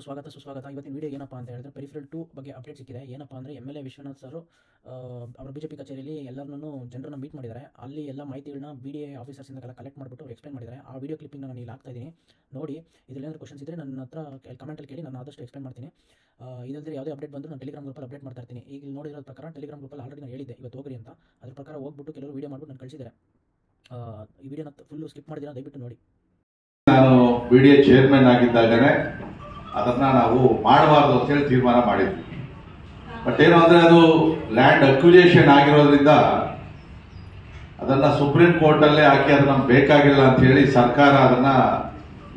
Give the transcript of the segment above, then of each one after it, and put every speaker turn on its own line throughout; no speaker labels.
ಸ್ವಾಗತ ಸುಸ್ವಾಗತ. ಇವತ್ತಿನ ವಿಡಿಯೋ ಏನಪ್ಪ ಅಂತ ಹೇಳಿದ್ರೆ ಪೆರಿಫೆರಲ್ 2 ಬಗ್ಗೆ ಅಪ್ಡೇಟ್ ಸಿಕ್ಕಿದೆ. ಏನಪ್ಪ ಅಂದರೆ MLA ವಿಶ್ವನಾಥ್ ಸರ್ ಅವರ BJP ಕಚೇರಿಯಲ್ಲಿ ಎಲ್ಲರನ್ನೂ ಜನರನ್ನ ಮೀಟ್ ಮಾಡಿದ್ದಾರೆ. ಅಲ್ಲಿ ಎಲ್ಲ ಮಾಹಿತಿಗಳನ್ನ BDA ಆಫೀಸರ್ಸಿಂದ ಕಲೆಕ್ಟ್ ಮಾಡಿಬಿಟ್ಟು ಎಕ್ಸ್ಪ್ಲೈನ್ ಮಾಡಿದ್ದಾರೆ. ಆ ವಿಡಿಯೋ ಕ್ಲಿಪ್ಪಿಂಗ್ ನಾನು ಇಲ್ಲಿ ಹಾಕ್ತಾ ಇದ್ದೀನಿ ನೋಡಿ. ಇದರಲ್ಲಿ ಕ್ವಶನ್ಸ್ ಇದ್ದರೆ ನನ್ನ ಹತ್ರ ಕಮೆಂಟಲ್ಲಿ ಕೇಳಿ, ನಾನು ಆದಷ್ಟು ಎಕ್ಸ್ಪ್ಲೈನ್ ಮಾಡ್ತೀನಿ. ಇದಲ್ಲದೆ ಯಾವುದೇ ಅಪ್ಡೇಟ್ ಬಂದರೂ ನಾನು ಟೆಲಿಗ್ರಾಮ್ ಗ್ರೂಪಲ್ಲಿ ಅಪ್ಡೇಟ್ ಮಾಡ್ತಾ ಇರ್ತೀನಿ. ಈಗ ನೋಡಿರೋ ಪ್ರಕಾರ ಟೆಲಿಗ್ರಾಮ್ ಗ್ರೂಪಲ್ಲಿ ಆಲ್ರೆಡಿ ನಾನು ಹೇಳಿದ್ದೆ ಇವತ್ತು ಹೋಗ್ರಿ ಅಂತ. ಅದ್ರ ಪ್ರಕಾರ ಹೋಗ್ಬಿಟ್ಟು ಕೆಲವರು ವೀಡಿಯೋ ಮಾಡಿಬಿಟ್ಟು ನಾನು ಕಳಿಸಿದ್ದಾರೆ. ಈ ವಿಡಿಯೋನ ಫುಲ್ಲು ಸ್ಕಿಪ್ ಮಾಡಿದ್ದೀರಾ, ದಯವಿಟ್ಟು ನೋಡಿ.
ನಾನು BDA ಚೇರ್ಮನ್ ಆಗಿದ್ದಾಗನೇ ಅದನ್ನ ನಾವು ಮಾಡಬಾರ್ದು ಅಂತ ಹೇಳಿ ತೀರ್ಮಾನ ಮಾಡಿದ್ವಿ. ಬಟ್ ಏನು ಅಂದ್ರೆ ಅದು ಲ್ಯಾಂಡ್ ಅಕ್ವಿಜೇಷನ್ ಆಗಿರೋದ್ರಿಂದ ಅದನ್ನ ಸುಪ್ರೀಂ ಕೋರ್ಟ್ ಅಲ್ಲೇ ಹಾಕಿ ಅದು ನಮ್ಗೆ ಬೇಕಾಗಿಲ್ಲ ಅಂತ ಹೇಳಿ ಸರ್ಕಾರ ಅದನ್ನ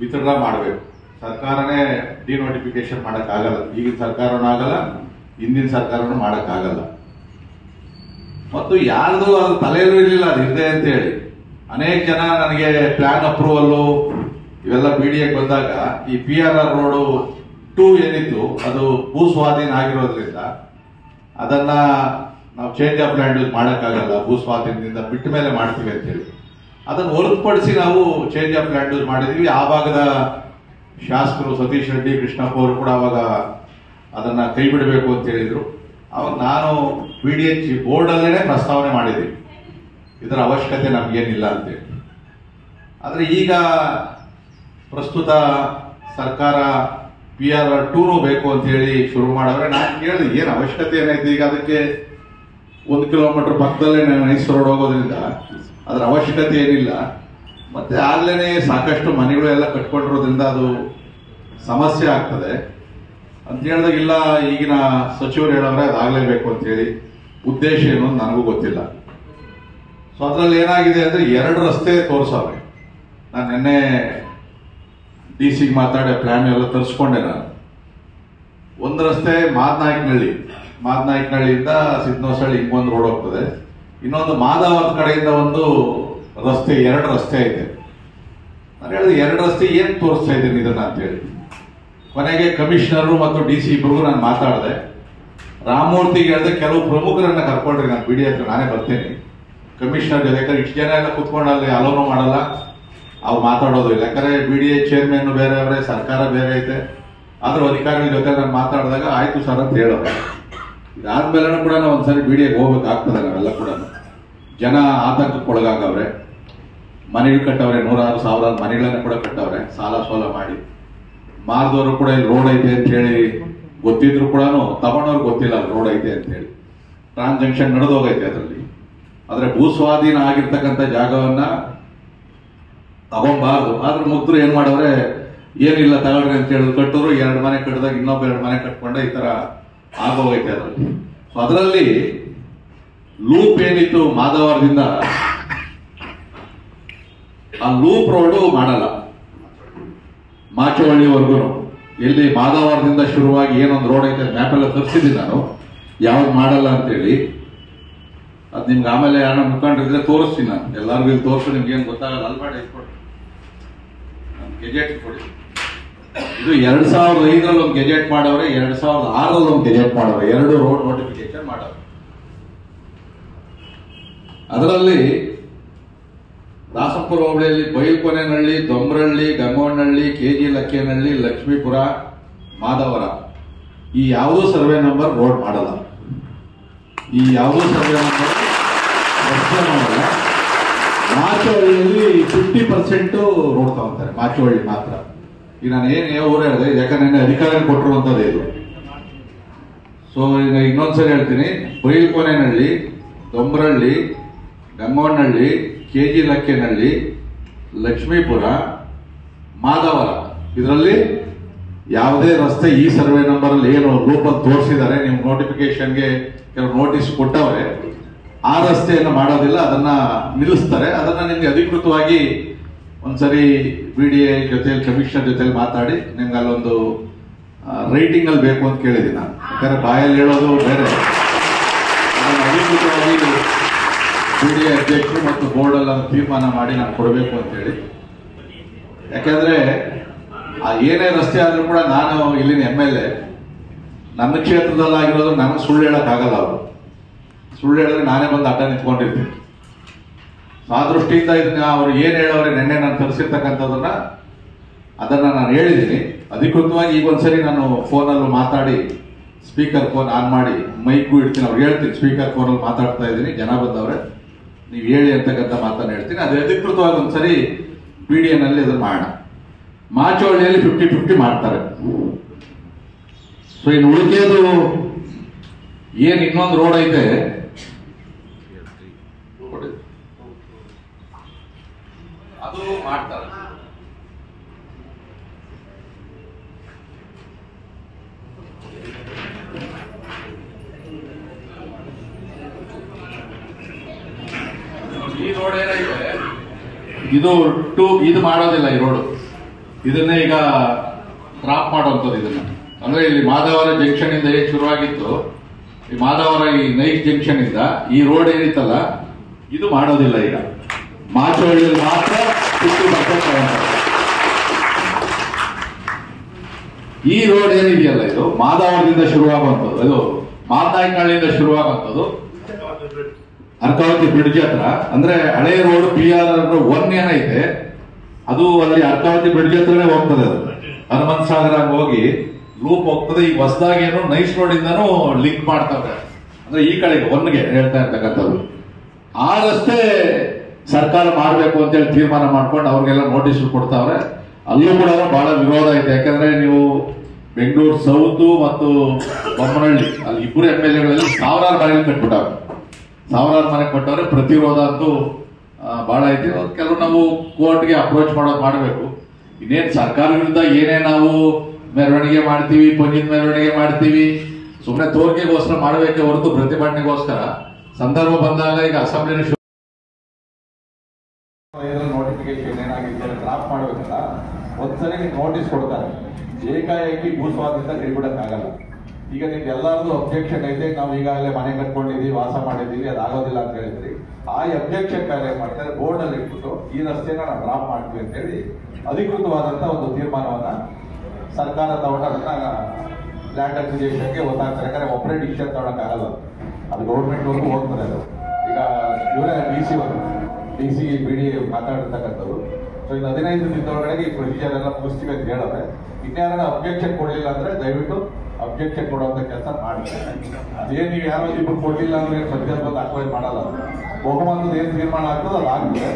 ವಿತ್ಡ್ರಾ ಮಾಡಬೇಕು. ಸರ್ಕಾರನೇ ಡಿನೋಟಿಫಿಕೇಶನ್ ಮಾಡಕ್ಕಾಗಲ್ಲ. ಈಗಿನ ಸರ್ಕಾರನೂ ಆಗಲ್ಲ, ಹಿಂದಿನ ಸರ್ಕಾರನೂ ಮಾಡಕ್ಕಾಗಲ್ಲ. ಮತ್ತು ಯಾರ್ದು ಅದು ತಲೆಯಲ್ಲೂ ಇರಲಿಲ್ಲ ಅದು ಇದೆ ಅಂತ ಹೇಳಿ. ಅನೇಕ ಜನ ನನಗೆ ಪ್ಲಾನ್ ಅಪ್ರೂವಲ್ಲು ಇವೆಲ್ಲ BDA ಬಂದಾಗ ಈ PRR ರೋಡು 2 ಏನಿತ್ತು ಅದು ಭೂ ಸ್ವಾಧೀನ ಆಗಿರೋದ್ರಿಂದ ಅದನ್ನ ನಾವು ಚೇಂಜ್ ಆಫ್ ಲ್ಯಾಂಡ್ ಯೂಸ್ ಮಾಡಕ್ಕಾಗಲ್ಲ, ಭೂ ಸ್ವಾಧೀನದಿಂದ ಬಿಟ್ಟ ಮೇಲೆ ಮಾಡ್ತೀವಿ ಅಂತ ಹೇಳಿ ಅದನ್ನು ಹೊರತುಪಡಿಸಿ ನಾವು ಚೇಂಜ್ ಆಫ್ ಲ್ಯಾಂಡ್ ಯೂಸ್ ಮಾಡಿದ್ವಿ. ಆ ಭಾಗದ ಶಾಸಕರು ಸತೀಶ್ ರೆಡ್ಡಿ, ಕೃಷ್ಣಪ್ಪ ಅವರು ಕೂಡ ಅವಾಗ ಅದನ್ನ ಕೈ ಬಿಡಬೇಕು ಅಂತ ಹೇಳಿದ್ರು. ಅವಾಗ ನಾನು BDA ಬೋರ್ಡ್ ಅಲ್ಲೇನೆ ಪ್ರಸ್ತಾವನೆ ಮಾಡಿದ್ವಿ, ಇದರ ಅವಶ್ಯಕತೆ ನಮ್ಗೇನಿಲ್ಲ ಅಂತೇಳಿ. ಆದ್ರೆ ಈಗ ಪ್ರಸ್ತುತ ಸರ್ಕಾರ PRR 2 ಬೇಕು ಅಂತ ಹೇಳಿ ಶುರು ಮಾಡಿದ್ರೆ ನಾನು ಕೇಳಿದೆ ಏನು ಅವಶ್ಯಕತೆ ಏನೈತೆ. ಈಗ ಅದಕ್ಕೆ 1 ಕಿಲೋಮೀಟರ್ ಪಕ್ಕದಲ್ಲೇ ನೈಸ್ ರೋಡ್ ಹೋಗೋದ್ರಿಂದ ಅದರ ಅವಶ್ಯಕತೆ ಏನಿಲ್ಲ. ಮತ್ತೆ ಆಗ್ಲೇನೆ ಸಾಕಷ್ಟು ಮನೆಗಳು ಎಲ್ಲ ಕಟ್ಕೊಂಡಿರೋದ್ರಿಂದ ಅದು ಸಮಸ್ಯೆ ಆಗ್ತದೆ ಅಂತ ಹೇಳಿದಾಗ ಇಲ್ಲ, ಈಗಿನ ಸಚಿವರು ಹೇಳೋರೆ ಅದಾಗಲೇಬೇಕು ಅಂತ ಹೇಳಿ. ಉದ್ದೇಶ ಏನು ಅಂತ ನನಗೂ ಗೊತ್ತಿಲ್ಲ. ಸೊ ಅದ್ರಲ್ಲಿ ಏನಾಗಿದೆ ಅಂದ್ರೆ 2 ರಸ್ತೆ ತೋರಿಸವ್ರೆ. ನಾನು ನಿನ್ನೆ DC ಮಾತಾಡಿ ಪ್ಲಾನ್ ಎಲ್ಲ ತರಿಸ್ಕೊಂಡೆ. ನಾನು ಒಂದು ರಸ್ತೆ ಮಾದನಾಯಕನಹಳ್ಳಿಯಿಂದ ಸಿದ್ನೋಸಳ್ಳಿ ಹಿಂಗೊಂದು ರೋಡ್ ಹೋಗ್ತದೆ, ಇನ್ನೊಂದು ಮಾದಾವರದ ಕಡೆಯಿಂದ ಒಂದು ರಸ್ತೆ, 2 ರಸ್ತೆ ಐತೆ. ನಾನು ಹೇಳಿದೆ 2 ರಸ್ತೆ ಏನ್ ತೋರಿಸ್ತಾ ಇದ್ದೀನಿ ಇದನ್ನ ಅಂತ ಹೇಳಿ. ಕೊನೆಗೆ ಕಮಿಷನರು ಮತ್ತು DC ಇಬ್ಬರಿಗೂ ನಾನು ಮಾತಾಡಿದೆ. ರಾಮಮೂರ್ತಿಗೆ ಹೇಳಿದೆ ಕೆಲವು ಪ್ರಮುಖರನ್ನ ಕರ್ಕೊಂಡ್ರಿ, ನಾನು BDA ಹತ್ರ ನಾನೇ ಬರ್ತೀನಿ ಕಮಿಷನರ್ ಜೊತೆ. ಯಾಕಂದ್ರೆ ಇಷ್ಟು ಜನ ಎಲ್ಲ ಕುತ್ಕೊಂಡಲ್ಲಿ ಅಲೋನು ಮಾಡಲ್ಲ, ಅವ್ರು ಮಾತಾಡೋದು ಇಲ್ಲ. ಯಾಕಂದ್ರೆ BDA ಚೇರ್ಮನ್ ಬೇರೆ ಅವರೇ, ಸರ್ಕಾರ ಬೇರೆ ಐತೆ. ಆದ್ರೂ ಅಧಿಕಾರಿಗಳ ಜೊತೆ ನಾನು ಮಾತಾಡಿದಾಗ ಆಯ್ತು ಸರ್ ಅಂತ ಹೇಳೋದು. ಇದಾದ್ಮೇಲೆ ಕೂಡ ನಾವು ಒಂದ್ಸರಿ BDA ಹೋಗ್ಬೇಕಾಗ್ತದೆ. ನಾವೆಲ್ಲ ಕೂಡ ಜನ ಆತಂಕಕ್ಕೆ ಒಳಗಾಗವ್ರೆ. ಮನೆಗಳು ಕಟ್ಟವ್ರೆ, 100,000 ಮನೆಗಳನ್ನ ಕೂಡ ಕಟ್ಟವ್ರೆ ಸಾಲ ಸೋಲ ಮಾಡಿ. ಮಾರ್ದವರು ಕೂಡ ಇಲ್ಲಿ ರೋಡ್ ಐತೆ ಅಂತ ಹೇಳಿ ಗೊತ್ತಿದ್ರು ಕೂಡ ತಗೊಂಡವ್ರು ಗೊತ್ತಿಲ್ಲ ರೋಡ್ ಐತೆ ಅಂತ ಹೇಳಿ. ಟ್ರಾನ್ಸಾಕ್ಷನ್ ನಡೆದು ಹೋಗೈತೆ ಅದರಲ್ಲಿ. ಆದ್ರೆ ಭೂ ಸ್ವಾಧೀನ ಆಗಿರ್ತಕ್ಕಂಥ ಜಾಗವನ್ನ ತಗೊಂಬಾರ್ದು. ಆದ್ರೆ ಮುಗ್ಧರು ಏನ್ ಮಾಡವ್ರೆ, ಏನಿಲ್ಲ ತಗೊಳ್ರಿ ಅಂತ ಹೇಳಿದ್ರು, ಕಟ್ಟೋರು 2 ಮನೆ ಕಟ್ಟಿದಾಗ ಇನ್ನೊಬ್ಬ 2 ಮನೆ ಕಟ್ಕೊಂಡೆ ಈ ತರ ಆಗೋಗೈತೆ ಅದರಲ್ಲಿ. ಸೊ ಅದರಲ್ಲಿ ಲೂಪ್ ಏನಿತ್ತು ಮಾಧವರದಿಂದ, ಆ ಲೂಪ್ ರೋಡು ಮಾಡಲ್ಲ ಮಾಚವಳ್ಳಿವರೆಗೂ. ಎಲ್ಲಿ ಮಾಧವರದಿಂದ ಶುರುವಾಗಿ ಏನೊಂದು ರೋಡ್ ಐತೆ ಮ್ಯಾಪ್ ಎಲ್ಲ ತರಿಸಿದ್ದೀನಿ ನಾನು, ಯಾವ್ದು ಮಾಡಲ್ಲ ಅಂತೇಳಿ. ಅದ್ ನಿಮ್ಗೆ ಆಮೇಲೆ ಯಾರನ್ನ ಮುಖಂಡರಿದ್ರೆ ತೋರಿಸ್ತೀನಿ ನಾನು, ಎಲ್ಲರಿಗೂ ಇಲ್ಲಿ ತೋರಿಸು, ನಿಮ್ಗೆ ಏನ್ ಗೊತ್ತಾಗಲ್ಲ. ಅಲ್ಬೇಡ ಇಟ್ಕೊಡಿ, ಗೆಜೆಟ್ ಕೊಡಿ. ಇದು 2005ರಲ್ಲಿ ಒಂದು ಗೆಜೆಟ್ ಮಾಡವ್ರೆ, 2006ರಲ್ಲಿ ಒಂದು ಗೆಜೆಟ್ ಮಾಡವ್ರೆ, 2 ರೋಡ್ ನೋಟಿಫಿಕೇಶನ್ ಮಾಡವ್ರೆ. ಅದರಲ್ಲಿ ದಾಸಪುರ ಹೋಬಳಿಯಲ್ಲಿ ಬೈಲ್ಕೊನೆನಹಳ್ಳಿ, ದೊಂಬ್ರಹಳ್ಳಿ, ಗಂಗೋನಹಳ್ಳಿ, KG ಲಕ್ಕೇನಹಳ್ಳಿ, ಲಕ್ಷ್ಮೀಪುರ, ಮಾಧವರ ಈ ಯಾವುದೋ ಸರ್ವೆ ನಂಬರ್ ರೋಡ್ ಮಾಡಲ್ಲ. ಈ ಯಾವುದೋ ಸರ್ವೆ ನಂಬರ್ ಮಾಡಲ್ಲ. ಮಾಚವಳ್ಳಿಯಲ್ಲಿ 50% ರೋಡ್ ತಗೊಂತಾರೆ, ಮಾಚವಳ್ಳಿ ಮಾತ್ರ. ಈಗ ನಾನು ಏನ್ ಊರು ಹೇಳಿದೆ, ಯಾಕಂದ್ರೆ ಅಧಿಕಾರ ಕೊಟ್ಟಿರುವಂತದ್ದು ಇದು. ಸೊ ಈಗ ಇನ್ನೊಂದ್ಸರಿ ಹೇಳ್ತೀನಿ, ಬೈಲ್ಕೊನೆನಹಳ್ಳಿ, ದೊಂಬ್ರಹಳ್ಳಿ, ಗಂಗೋನಹಳ್ಳಿ, KG ಲಕ್ಕೇನಹಳ್ಳಿ, ಲಕ್ಷ್ಮೀಪುರ, ಮಾಧವರ ಇದರಲ್ಲಿ ಯಾವುದೇ ರಸ್ತೆ ಈ ಸರ್ವೆ ನಂಬರ್ ಅಲ್ಲಿ ಏನು ರೂಪಲ್ಲಿ ತೋರಿಸಿದ್ದಾರೆ, ನಿಮ್ ನೋಟಿಫಿಕೇಶನ್ಗೆ ಕೆಲವು ನೋಟಿಸ್ ಕೊಟ್ಟವ್ರೆ, ಆ ರಸ್ತೆಯನ್ನು ಮಾಡೋದಿಲ್ಲ, ಅದನ್ನ ನಿಲ್ಲಿಸ್ತಾರೆ. ಅದನ್ನ ನಿಮ್ಗೆ ಅಧಿಕೃತವಾಗಿ ಒಂದ್ಸರಿ BDA ಜೊತೆ ಕಮಿಷನರ್ ಜೊತೆ ಮಾತಾಡಿ ನಿಮ್ಗೆ ಅಲ್ಲೊಂದು ರೈಟಿಂಗ್ ಅಲ್ಲಿ ಬೇಕು ಅಂತ ಕೇಳಿದ್ದೀನಿ ನಾನು. ಯಾಕಂದ್ರೆ ಬಾಯಲ್ಲಿ ಹೇಳೋದು ಬೇರೆ, ಅದನ್ನು ಅಧಿಕೃತವಾಗಿ BDA ಅಧ್ಯಕ್ಷರು ಮತ್ತು ಬೋರ್ಡ್ ಎಲ್ಲ ತೀರ್ಮಾನ ಮಾಡಿ ನಾನು ಕೊಡಬೇಕು ಅಂತ ಹೇಳಿ. ಯಾಕಂದ್ರೆ ಏನೇ ರಸ್ತೆ ಆದ್ರೂ ಕೂಡ ನಾನು ಇಲ್ಲಿನ MLA, ನನ್ನ ಕ್ಷೇತ್ರದಲ್ಲಾಗಿರೋದು ನನಗೆ ಸುಳ್ಳು ಹೇಳಕ್ ಆಗಲ್ಲ. ಅವರು ಸುಳ್ಳು ಹೇಳಿದ್ರೆ ನಾನೇ ಬಂದು ಅಡ್ಡ ನಿಂತ್ಕೊಂಡಿರ್ತೀನಿ. ಆ ದೃಷ್ಟಿಯಿಂದ ಇದನ್ನ ಅವ್ರು ಏನ್ ಹೇಳೋರೆ ನೆನ್ನೆ ನಾನು ತರಿಸಿರ್ತಕ್ಕಂಥದ್ದನ್ನ ಅದನ್ನ ನಾನು ಹೇಳಿದ್ದೀನಿ. ಅಧಿಕೃತವಾಗಿ ಈಗ ಒಂದ್ಸರಿ ನಾನು ಫೋನಲ್ಲೂ ಮಾತಾಡಿ ಸ್ಪೀಕರ್ ಫೋನ್ ಆನ್ ಮಾಡಿ ಮೈಕು ಇಡ್ತೀನಿ, ಅವ್ರಿಗೆ ಹೇಳ್ತೀನಿ ಸ್ಪೀಕರ್ ಫೋನಲ್ಲಿ ಮಾತಾಡ್ತಾ ಇದ್ದೀನಿ, ಜನ ಬಂದವ್ರೆ ನೀವು ಹೇಳಿ ಅಂತಕ್ಕಂಥ ಮಾತನ್ನ ಹೇಳ್ತೀನಿ. ಅದು ಅಧಿಕೃತವಾಗಿ ಒಂದ್ಸರಿ PDN ಅಲ್ಲಿ ಅದನ್ನ ಮಾಡೋಣ. ಮಾಚೋಳಿಯಲ್ಲಿ 50-50 ಮಾಡ್ತಾರೆ. ಸೊ ಇನ್ನು ಉಳಿಕೆದು ಏನ್ ಇನ್ನೊಂದು ರೋಡ್ ಐತೆ, ಅದು ಮಾಡ್ತಾರೆ. ಈ ರೋಡ್ ಏನೈತೆ ಇದು ಮಾಡೋದಿಲ್ಲ. ಈ ರೋಡ್ ಇದನ್ನೇ ಈಗ ಡ್ರಾಪ್ ಮಾಡುವಂಥದ್ದು. ಇದನ್ನ ಅಂದ್ರೆ ಇಲ್ಲಿ ಮಾಧವರ ಜಂಕ್ಷನ್ ಇಂದ ಏನ್ ಶುರುವಾಗಿತ್ತು, ಈ ಮಾಧವರ ಈ ನೈಟ್ ಜಂಕ್ಷನ್ ಇಂದ ಈ ರೋಡ್ ಏನಿತ್ತಲ್ಲ ಇದು ಮಾಡೋದಿಲ್ಲ. ಈಗ ಮಾಚೋಳಿಯಲ್ಲಿ ಮಾತ್ರ 50% ತಗೊಂತಾರೆ. ಈ ರೋಡ್ ಏನಿದೆಯಲ್ಲ ಇದು ಮಾಧವರದಿಂದ ಶುರುವಾಗುವಂಥದ್ದು, ಇದು ಮಾತಾಯಿನಹಳ್ಳಿಯಿಂದ ಶುರುವಾಗುವಂಥದ್ದು ಅರ್ಕಾವತಿ ಬ್ರಿಡ್ಜ್ ಹತ್ರ. ಅಂದ್ರೆ ಹಳೆ ರೋಡ್ PR 1 ಏನೈತೆ ಅದು ಅಲ್ಲಿ ಅರ್ಕಾವತಿ ಬ್ರಿಡ್ಜ್ ಹತ್ರನೇ ಹೋಗ್ತದೆ. ಅದು ಹನುಮಂತ ಸಾಗರ ಹೋಗಿ ಲೂಪ್ ಹೋಗ್ತದೆ. ಈಗ ಹೊಸದಾಗಿ ಏನು ನೈಸ್ ರೋಡ್ ಇಂದಾನು ಲಿಂಕ್ ಮಾಡ್ತಾರೆ. ಅಂದ್ರೆ ಈ ಕಡೆಗೆ 1ಗೆ ಹೇಳ್ತಾ ಇರ್ತಕ್ಕಂಥದ್ದು. ಆ ರಸ್ತೆ ಸರ್ಕಾರ ಮಾಡಬೇಕು ಅಂತೇಳಿ ತೀರ್ಮಾನ ಮಾಡ್ಕೊಂಡು ಅವ್ರಿಗೆಲ್ಲ ನೋಟಿಸ್ ಕೊಡ್ತಾವ್ರೆ. ಅಲ್ಲೂ ಕೂಡ ಬಹಳ ವಿರೋಧ ಐತೆ. ಯಾಕಂದ್ರೆ ನೀವು ಬೆಂಗಳೂರು ಸೌತ್ ಮತ್ತು ಬೊಮ್ಮನಹಳ್ಳಿ ಅಲ್ಲಿ ಇಬ್ಬರು MLAಗಳಲ್ಲಿ ಸಾವಿರಾರು ಮನೆ ಕಟ್ಬಿಟ್ಟವ್ರೆ. ಸಾವಿರಾರು ಮನೆ ಕೊಟ್ಟವ್ರೆ. ಪ್ರತಿರೋಧ ಅಂತೂ ಬಹಳ ಐತಿ. ಕೆಲವು ನಾವು ಕೋರ್ಟ್ಗೆ ಅಪ್ರೋಚ್ ಮಾಡಬೇಕು. ಇನ್ನೇನ್ ಸರ್ಕಾರ ವಿರುದ್ಧ ಏನೇ ನಾವು ಮೆರವಣಿಗೆ ಮಾಡ್ತೀವಿ, ಪಂಜಿನ ಮೆರವಣಿಗೆ ಮಾಡ್ತೀವಿ, ಸುಮ್ಮನೆ ತೋರಿಕೆಗೋಸ್ಕರ ಮಾಡಬೇಕೆ ಹೊರತು ಪ್ರತಿಭಟನೆಗೋಸ್ಕರ ಸಂದರ್ಭ ಬಂದಾಗ ಈಗ ಅಸೆಂಬ್ಲಿ ನೋಟಿಫಿಕೇಶನ್ ಏನಾಗಿದೆ ಡ್ರಾಫ್ಟ್ ಮಾಡಬೇಕಲ್ಲ, ಒಂದ್ಸರಿ ನೀವು ನೋಟಿಸ್ ಕೊಡ್ತಾರೆ. ಏಕಾಏಕಿ ಭೂಸ್ವಾದಿಂದ ಕೈಬಿಡಕ್ಕಾಗಲ್ಲ. ಈಗ ನಿಮ್ಗೆ ಎಲ್ಲರದು ಅಬ್ಜೆಕ್ಷನ್ ಐತೆ, ನಾವು ಈಗಾಗಲೇ ಮನೆ ಕಟ್ಕೊಂಡಿದ್ದೀವಿ, ವಾಸ ಮಾಡಿದ್ದೀವಿ, ಅದಾಗೋದಿಲ್ಲ ಅಂತ ಹೇಳಿದ್ರಿ. ಆ ಅಬ್ಜೆಕ್ಷನ್ ಮೇಲೆ ಏನ್ ಮಾಡ್ತಾರೆ, ಬೋರ್ಡ್ ಅಲ್ಲಿ ಇಟ್ಬಿಟ್ಟು ಈ ರಸ್ತೆನ ನಾವು ಡ್ರಾಪ್ ಮಾಡ್ತೀವಿ ಅಂತ ಹೇಳಿ ಅಧಿಕೃತವಾದಂತ ಒಂದು ತೀರ್ಮಾನವನ್ನ ಸರ್ಕಾರ ತಗೊಂಡು ಅದನ್ನ ಲ್ಯಾಂಡ್ ಅಕ್ವಿಜಿಷನ್ಗೆ ಒತ್ತಾಗ್ತಾರೆ. ಯಾಕಂದ್ರೆ ಒಬ್ಬರೇ ಡಿಸಿಷನ್ ತಗೊಳಕ್ಕಾಗಲ್ಲ, ಅದು ಗೌರ್ಮೆಂಟ್ ವರ್ಗು ಹೋಗ್ತದೆ. ಅದು ಈಗ ಇವರೇ DC BD ಮಾತಾಡಿರ್ತಕ್ಕಂಥದ್ದು. ಸೊ ಇನ್ನು 15 ದಿನದೊಳಗಡೆ ಈ ಪ್ರೊಸೀಜರ್ ಎಲ್ಲ ಮುಗಿಸ್ತೀವಿ ಅಂತ ಹೇಳಿದ್ರೆ, ಇನ್ಯಾರ ಅಬ್ಜೆಕ್ಷನ್ ಕೊಡಲಿಲ್ಲ ಅಂದ್ರೆ ದಯವಿಟ್ಟು ಅಬ್ಜೆಕ್ಷನ್ ಕೊಡುವಂತ ಕೆಲಸ ಮಾಡ್ತಾರೆ. ಅದೇನು ನೀವು ಯಾರೋ ಇಬ್ಬರು ಕೊಡ್ಲಿಲ್ಲ ಅಂದ್ರೆ ಸದ್ಯದ ಬಂದು ಅಕ್ವೈರ್ ಮಾಡಲ್ಲ. ಬಹುಮತದ ಏನ್ ತೀರ್ಮಾನ ಆಗ್ತದೆ ಅದು ಆಗ್ತದೆ.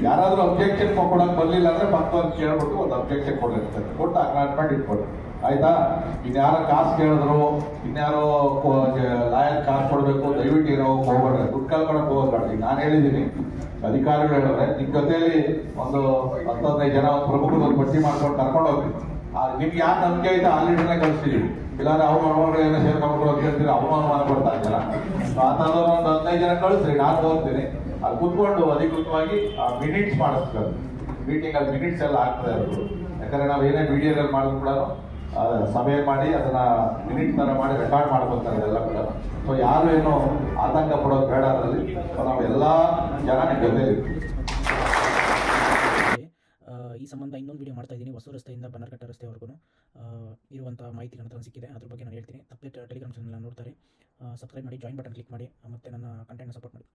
ಯಾರಾದ್ರೂ ಅಬ್ಜೆಕ್ಷನ್ ಕೊಡಕ್ ಬರ್ಲಿಲ್ಲ ಅಂದ್ರೆ ಪಕ್ಕವನ್ನು ಕೇಳ್ಬಿಟ್ಟು ಒಂದು ಅಬ್ಜೆಕ್ಷನ್ ಕೊಡಿರ್ತದೆ, ಕೊಟ್ಟು ಅಕ್ನಾಟ್ಮೆಂಟ್ ಇಟ್ಕೊಡ್ರಿ. ಆಯ್ತಾ? ಇನ್ಯಾರೋ ಕಾಸು ಕೇಳಿದ್ರು, ಇನ್ಯಾರೋ ಲಾಯರ್ ಕಾಸು ಕೊಡ್ಬೇಕು, ದಯವಿಟ್ಟು ಏನೋ ಹೋಗ್ಬೇಡ್ರೆ, ದುಡ್ಡು ಕಳ್ಕೊಳಕ್ ಹೋಗ್ಬೇಡ್ರಿ. ನಾನು ಹೇಳಿದ್ದೀನಿ, ಅಧಿಕಾರಿಗಳು ಹೇಳಿದ್ರೆ ನಿಮ್ ಜೊತೆಯಲ್ಲಿ ಒಂದು 10-15 ಜನ ಪ್ರಮುಖರು ಒಂದು ಪಟ್ಟಿ ಮಾಡ್ಕೊಂಡು ಕರ್ಕೊಂಡು ಹೋಗ್ರಿ. ನಿಮ್ಗೆ ಯಾಕೆ ನಂಬಿಕೆ ಐತೆ ಆ ಲೀಡರ್ನೇ ಕಳಿಸ್ತೀವಿ. ಇಲ್ಲಾಂದ್ರೆ ಅವ್ರು ಏನೋ ಸೇರ್ಕೊಂಡ್ರು ಅಂತ ಹೇಳ್ತೀರಿ, ಅವಮಾನ ಕೊಡ್ತಾ ಇದ್ದಾರ. ಆ ಥರದವ್ರು ಒಂದು 15 ಜನ ಕಳಿಸ್ರಿ, ನಾನು ಹೋಗ್ತೀನಿ. ಅಲ್ಲಿ ಕುತ್ಕೊಂಡು ಅಧಿಕೃತವಾಗಿ ಮಿನಿಟ್ಸ್ ಮಾಡಿಸ್ತಾರೆ. ಮೀಟಿಂಗ್ ಅಲ್ಲಿ ಮಿನಿಟ್ಸ್ ಎಲ್ಲ ಆಗ್ತದೆ ಅದು. ಯಾಕಂದ್ರೆ ನಾವು ಏನೇ ವಿಡಿಯೋದಲ್ಲಿ ಮಾಡಿದ್ರು ಕೂಡ ಸಭೆ ಮಾಡಿ ಅದನ್ನ ಮಿನಿಟ್ ತರ ಮಾಡಿ ರೆಕಾರ್ಡ್ ಮಾಡ್ಕೊತಾರೆ ಎಲ್ಲ ಕೂಡ. ಸೊ ಯಾರು ಏನು ಆತಂಕ ಪಡೋದು ಬೇಡ. ಅದರಲ್ಲಿ ನಾವು ಎಲ್ಲಾ ಜನ ನಿಮ್ಮ ಜೊತೆ ಇರ್ತೀವಿ.
ಈ ಸಂಬಂಧ ಇನ್ನೊಂದು ವಿಡಿಯೋ ಮಾಡ್ತಾ ಇದ್ದೀನಿ. ಹೊಸ ರಸ್ತೆಯಿಂದ ಬನ್ನರ್ಘಟ್ಟ ರಸ್ತೆವರೆಗೂ ಇರುವಂಥ ಮಾಹಿತಿ ನನ್ನ ಹತ್ರ ಸಿಕ್ಕಿದೆ. ಅದ್ರ ಬಗ್ಗೆ ನಾನು ಹೇಳ್ತೀನಿ. ಅಪ್ಡೇಟ್ ಟೆಲಿಗ್ರಾಮ್ ಚಾನಲ್ ನೋಡ್ತಾರೆ. ಸಬ್ಸ್ಕ್ರೈಬ್ ಮಾಡಿ, ಜಾಯಿನ್ ಬಟನ್ ಕ್ಲಿಕ್ ಮಾಡಿ, ಮತ್ತು ನನ್ನ ಕಂಟೆಂಟ್ನ ಸಪೋರ್ಟ್ ಮಾಡಿ.